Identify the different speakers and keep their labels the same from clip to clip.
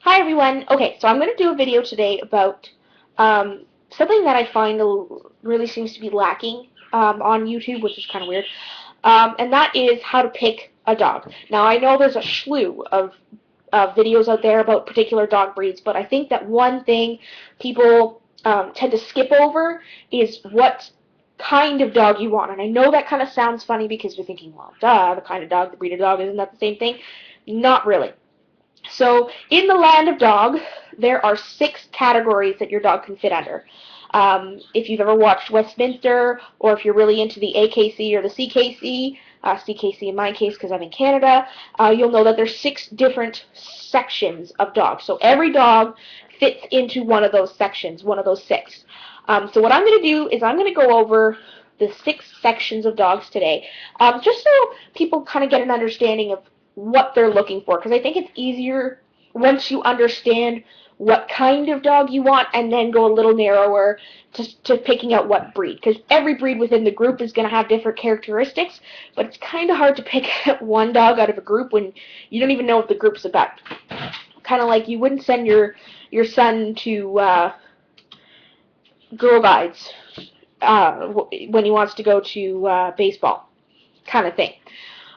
Speaker 1: Hi everyone. Okay, so I'm going to do a video today about something that I find really seems to be lacking on YouTube, which is kind of weird, and that is how to pick a dog. Now I know there's a slew of videos out there about particular dog breeds, but I think that one thing people tend to skip over is what kind of dog you want. And I know that kind of sounds funny because you're thinking, well, duh, the kind of dog, the breed of dog, isn't that the same thing? Not really. So, in the land of dog, there are 6 categories that your dog can fit under. If you've ever watched Westminster, or if you're really into the AKC or the CKC, CKC in my case because I'm in Canada, you'll know that there's 6 different sections of dogs. So every dog fits into one of those sections, one of those 6. So what I'm going to do is I'm going to go over the 6 sections of dogs today, just so people kind of get an understanding of what they're looking for, because I think it's easier once you understand what kind of dog you want and then go a little narrower to picking out what breed, because every breed within the group is going to have different characteristics, but it's kind of hard to pick one dog out of a group when you don't even know what the group's about. Kind of like you wouldn't send your son to Girl Guides when he wants to go to baseball, kind of thing.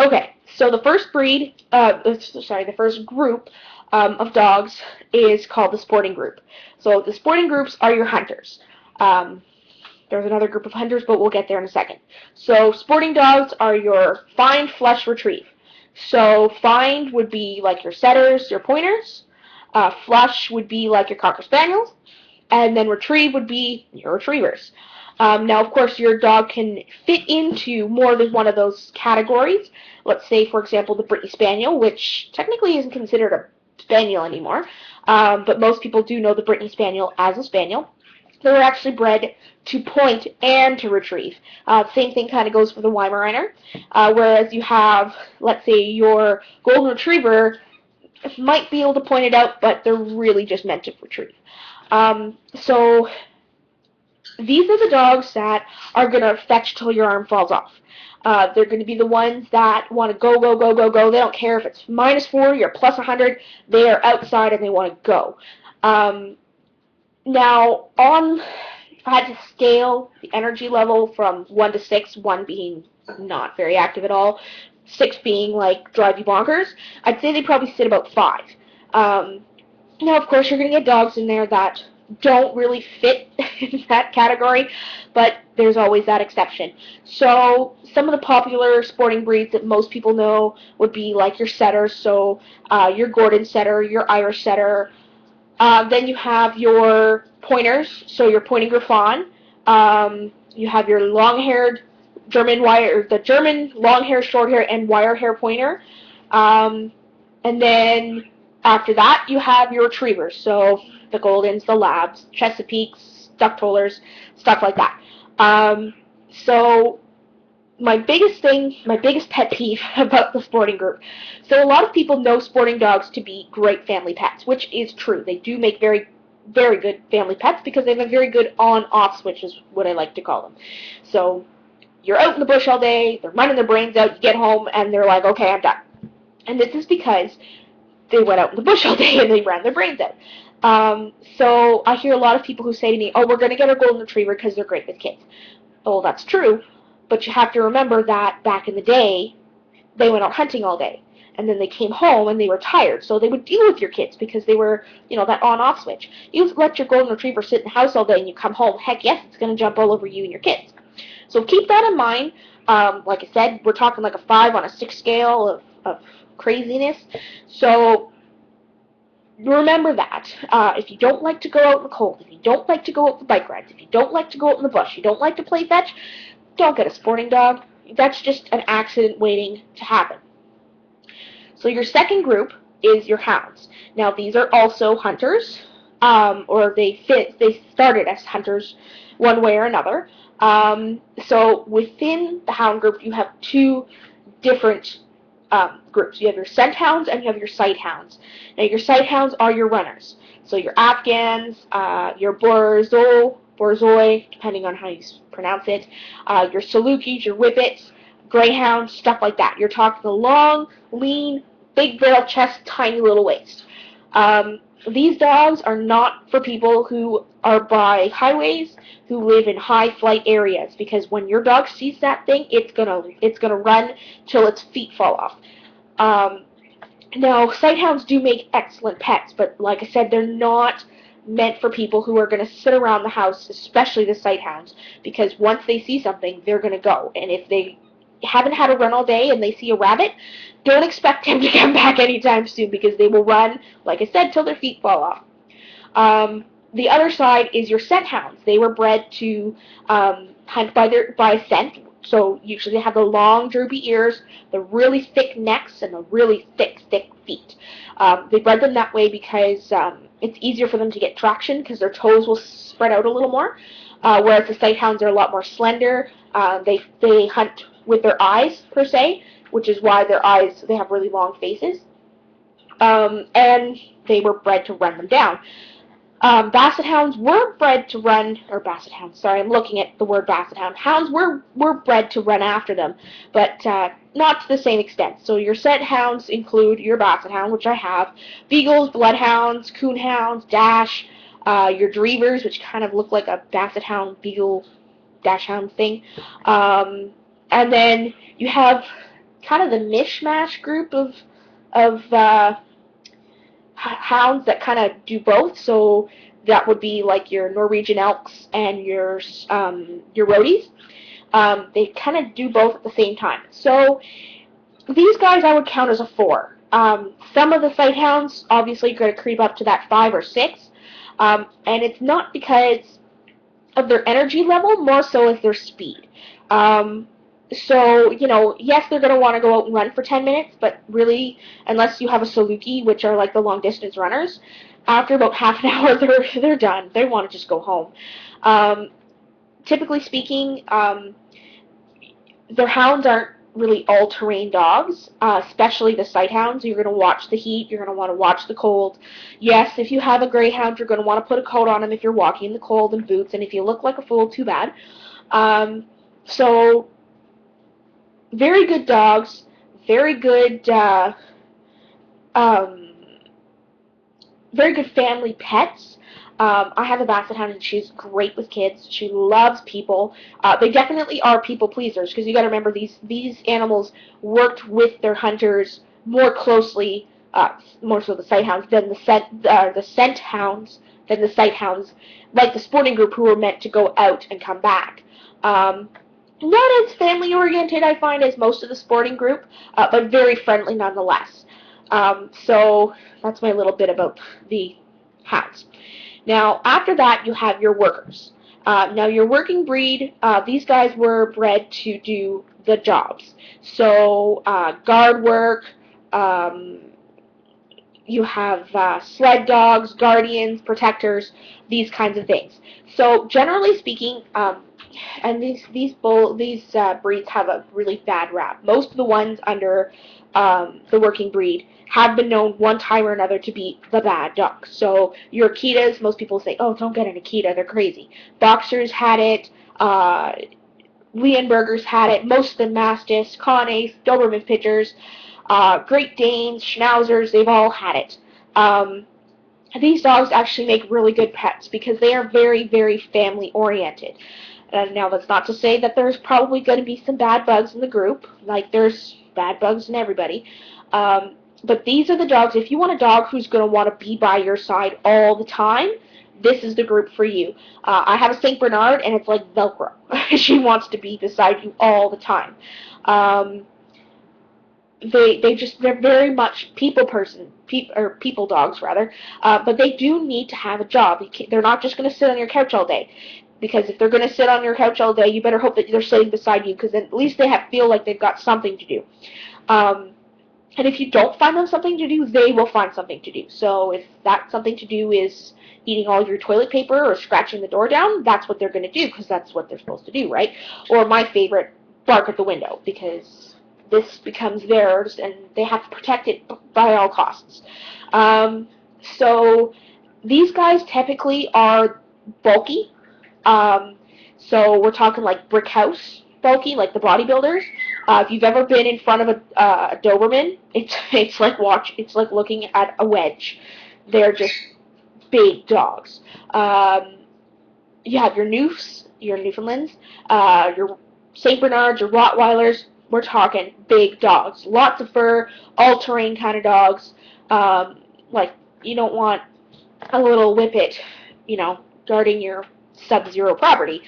Speaker 1: Okay, so the first the first group of dogs is called the sporting group. So the sporting groups are your hunters. There's another group of hunters, but we'll get there in a second. So sporting dogs are your find, flush, retrieve. So find would be like your setters, your pointers. Flush would be like your cocker spaniels, and then retrieve would be your retrievers. Now, of course, your dog can fit into more than one of those categories. Let's say, for example, the Brittany Spaniel, which technically isn't considered a spaniel anymore, but most people do know the Brittany Spaniel as a spaniel. They were actually bred to point and to retrieve. Same thing kind of goes for the Weimaraner, whereas you have, let's say, your Golden Retriever might be able to point it out, but they're really just meant to retrieve. So these are the dogs that are going to fetch till your arm falls off. They're going to be the ones that want to go, go, go, go, go. They don't care if it's -40 or +100. They are outside and they want to go. Now, if I had to scale the energy level from 1 to 6, 1 being not very active at all, 6 being like drive you bonkers, I'd say they probably sit about 5. Now, of course, you're going to get dogs in there that don't really fit in that category, but there's always that exception. So some of the popular sporting breeds that most people know would be like your setters, so your Gordon setter, your Irish setter. Then you have your pointers, so your pointing Griffon. You have your long-haired German wire, the German long-hair, short-hair, and wire-hair pointer. And then after that, you have your retrievers, so the Goldens, the Labs, Chesapeakes, Duck Tollers, stuff like that. So my biggest pet peeve about the sporting group. So a lot of people know sporting dogs to be great family pets, which is true. They do make very, very good family pets because they have a very good on-off switch, is what I like to call them. So you're out in the bush all day, they're running their brains out, you get home, and they're like, okay, I'm done. And this is because they went out in the bush all day and they ran their brains out. So I hear a lot of people who say to me, oh, we're going to get our Golden Retriever because they're great with kids. Oh, that's true, but you have to remember that back in the day, they went out hunting all day. And then they came home and they were tired, so they would deal with your kids because they were, that on-off switch. You let your Golden Retriever sit in the house all day and you come home, heck yes, it's going to jump all over you and your kids. So keep that in mind. Like I said, we're talking like a 5 on a 6 scale of craziness. So remember that. If you don't like to go out in the cold, if you don't like to go out for bike rides, if you don't like to go out in the bush, you don't like to play fetch, don't get a sporting dog. That's just an accident waiting to happen. So your second group is your hounds. Now these are also hunters, or they started as hunters one way or another. So within the hound group, you have 2 different groups. You have your scent hounds and you have your sight hounds. Now your sight hounds are your runners. So your Afghans, your Borzoi, depending on how you pronounce it, your Salukis, your Whippets, Greyhounds, stuff like that. You're talking the long, lean, big barrel chest, tiny little waist. These dogs are not for people who are by highways, who live in high flight areas, because when your dog sees that thing, it's gonna run till its feet fall off. Um, Now, sighthounds do make excellent pets, but like I said, they're not meant for people who are going to sit around the house, especially the sighthounds, because once they see something, they're going to go. And if they haven't had a run all day and they see a rabbit, don't expect them to come back anytime soon, because they will run, like I said, till their feet fall off. The other side is your scent hounds. They were bred to hunt by scent. So usually they have the long, droopy ears, the really thick necks, and the really thick feet. They bred them that way because it's easier for them to get traction because their toes will spread out a little more. Whereas the sighthounds are a lot more slender. They hunt with their eyes per se, which is why they have really long faces. And they were bred to run them down. Basset hounds were bred to run, or basset hounds, sorry, I'm looking at the word basset hound. Hounds were bred to run after them, but not to the same extent. So your scent hounds include your basset hound, which I have, beagles, bloodhounds, coonhounds, dash, your dreavers, which kind of look like a basset hound, beagle, dash hound thing. And then you have kind of the mishmash group of hounds that kind of do both. So that would be like your Norwegian Elks and your Roadies. They kind of do both at the same time. So these guys I would count as a 4. Some of the sighthounds obviously are going to creep up to that 5 or 6. And it's not because of their energy level, more so as their speed. So, yes, they're going to want to go out and run for 10 minutes, but really, unless you have a Saluki, which are like the long-distance runners, after about half an hour, they're done. They want to just go home. Typically speaking, their hounds aren't really all-terrain dogs, especially the sighthounds. You're going to watch the heat. You're going to want to watch the cold. Yes, if you have a greyhound, you're going to want to put a coat on them if you're walking in the cold and boots, and if you look like a fool, too bad. So very good dogs, very good family pets. I have a basset hound, and she's great with kids. She loves people. They definitely are people pleasers, because you got to remember these animals worked with their hunters more closely, more so the sight hounds than the scent hounds than the sight hounds, like the sporting group who were meant to go out and come back. Not as family oriented, I find, as most of the sporting group, but very friendly nonetheless. So that's my little bit about the hounds. Now, after that, you have your workers. Now, your working breed, these guys were bred to do the jobs. So, guard work, you have sled dogs, guardians, protectors, these kinds of things. So, generally speaking, and these breeds have a really bad rap. Most of the ones under the working breed have been known one time or another to be the bad dog. So your Akitas, most people say, oh, don't get an Akita, they're crazy. Boxers had it, Leonbergers had it, most of the Mastiffs, Connays, Doberman Pinschers, Great Danes, Schnauzers, they've all had it. These dogs actually make really good pets because they are very, very family-oriented. Now, that's not to say that there's probably going to be some bad bugs in the group, like there's bad bugs in everybody. But these are the dogs. If you want a dog who's going to want to be by your side all the time, this is the group for you. I have a St. Bernard, and it's like Velcro. She wants to be beside you all the time. They're very much people dogs rather, but they do need to have a job. They're not just going to sit on your couch all day. Because if they're going to sit on your couch all day, you better hope that they're sitting beside you, because at least they feel like they've got something to do. And if you don't find them something to do, they will find something to do. So if that something to do is eating all your toilet paper or scratching the door down, that's what they're going to do, because that's what they're supposed to do, right? Or my favorite, bark at the window, because this becomes theirs, and they have to protect it by all costs. So these guys typically are bulky. So we're talking like brick house bulky, like the bodybuilders. If you've ever been in front of a Doberman, it's like looking at a wedge. They're just big dogs. You have your Newfs, your Newfoundlands, your St. Bernards, your Rottweilers. We're talking big dogs. Lots of fur, all-terrain kind of dogs. Like, you don't want a little whippet, guarding your sub-zero property.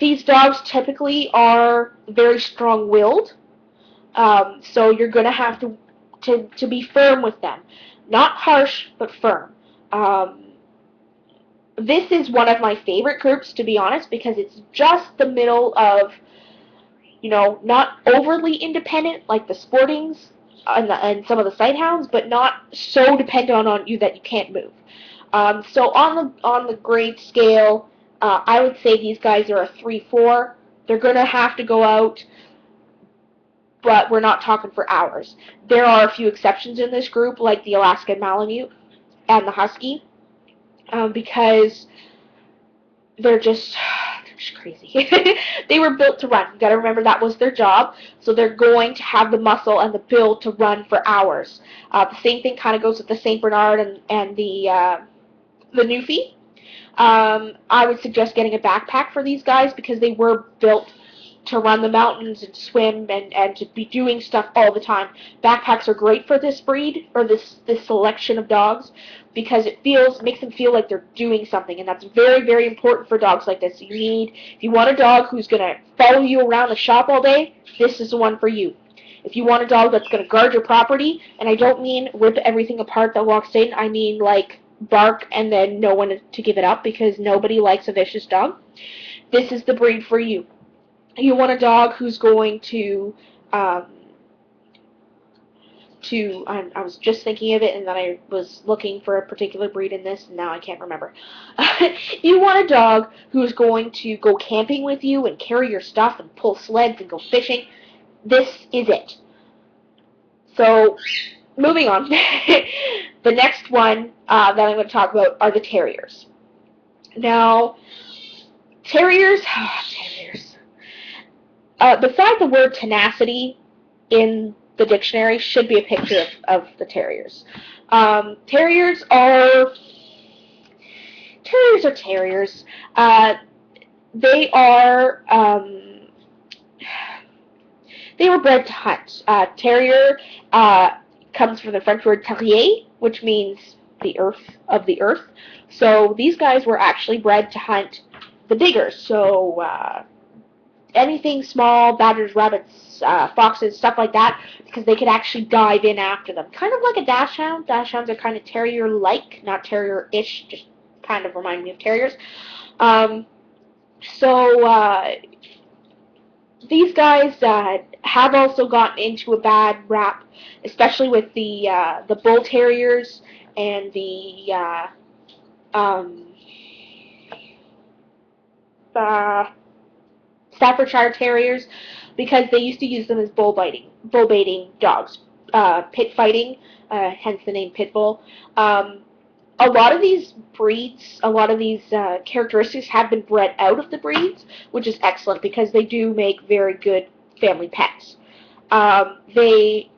Speaker 1: These dogs typically are very strong-willed, so you're going to have to be firm with them. Not harsh, but firm. This is one of my favorite groups, to be honest, because it's just the middle of, not overly independent like the Sportings and some of the Sighthounds, but not so dependent on you that you can't move. So on the grade scale, I would say these guys are a 3-4. They're going to have to go out, but we're not talking for hours. There are a few exceptions in this group, like the Alaskan Malamute and the Husky, because they're just crazy. They were built to run. You got to remember that was their job, so they're going to have the muscle and the build to run for hours. The same thing kind of goes with the St. Bernard and the Newfie. I would suggest getting a backpack for these guys because they were built to run the mountains and swim and to be doing stuff all the time. Backpacks are great for this breed, or this selection of dogs, because it makes them feel like they're doing something, and that's very, very important for dogs like this. If you want a dog who's going to follow you around the shop all day, this is the one for you. If you want a dog that's going to guard your property, and I don't mean rip everything apart that walks in, I mean like bark and then know when to give it up, because nobody likes a vicious dog, this is the breed for you. You want a dog who's going to I was just thinking of it, and then I was looking for a particular breed in this, and now I can't remember. You want a dog who's going to go camping with you and carry your stuff and pull sleds and go fishing. This is it. So, moving on. The next one that I'm going to talk about are the Terriers. Now, Terriers. Beside the word tenacity in the dictionary should be a picture of the Terriers. Terriers are terriers. They were bred to hunt. Terrier comes from the French word terrier, which means the earth of the earth. So these guys were actually bred to hunt the diggers. So anything small, badgers, rabbits, foxes, stuff like that, because they could actually dive in after them. Kind of like a dachshund. Dachshunds are kind of terrier-like, not terrier-ish, just kind of remind me of terriers. These guys have also gotten into a bad rap, especially with the bull terriers and the Staffordshire Terriers, because they used to use them as bull baiting dogs, pit fighting, hence the name pit bull. A lot of these breeds, a lot of these characteristics have been bred out of the breeds, which is excellent because they do make very good family pets. They,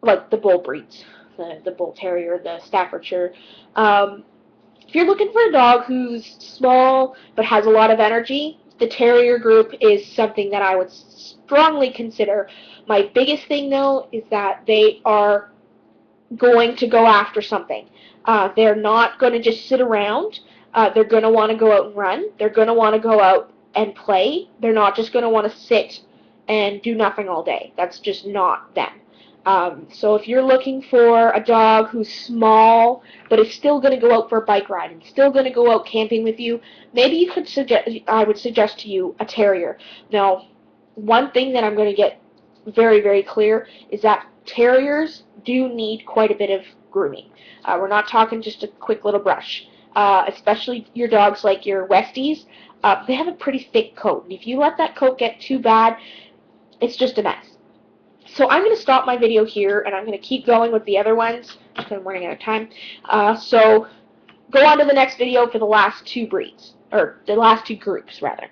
Speaker 1: like the bull breeds, the bull terrier, the Staffordshire. If you're looking for a dog who's small but has a lot of energy, the terrier group is something that I would strongly consider. My biggest thing, though, is that they are going to go after something. They're not going to just sit around. They're going to want to go out and run. They're going to want to go out and play. They're not just going to want to sit and do nothing all day. That's just not them. So if you're looking for a dog who's small but is still going to go out for a bike ride and still going to go out camping with you, maybe I would suggest to you a terrier. Now, one thing that I'm going to get very, very clear is that terriers do need quite a bit of grooming. We're not talking just a quick little brush. Especially your dogs like your Westies, they have a pretty thick coat, and if you let that coat get too bad, it's just a mess. So I'm going to stop my video here, and I'm going to keep going with the other ones, because I'm running out of time. So go on to the next video for the last two breeds, or the last two groups, rather.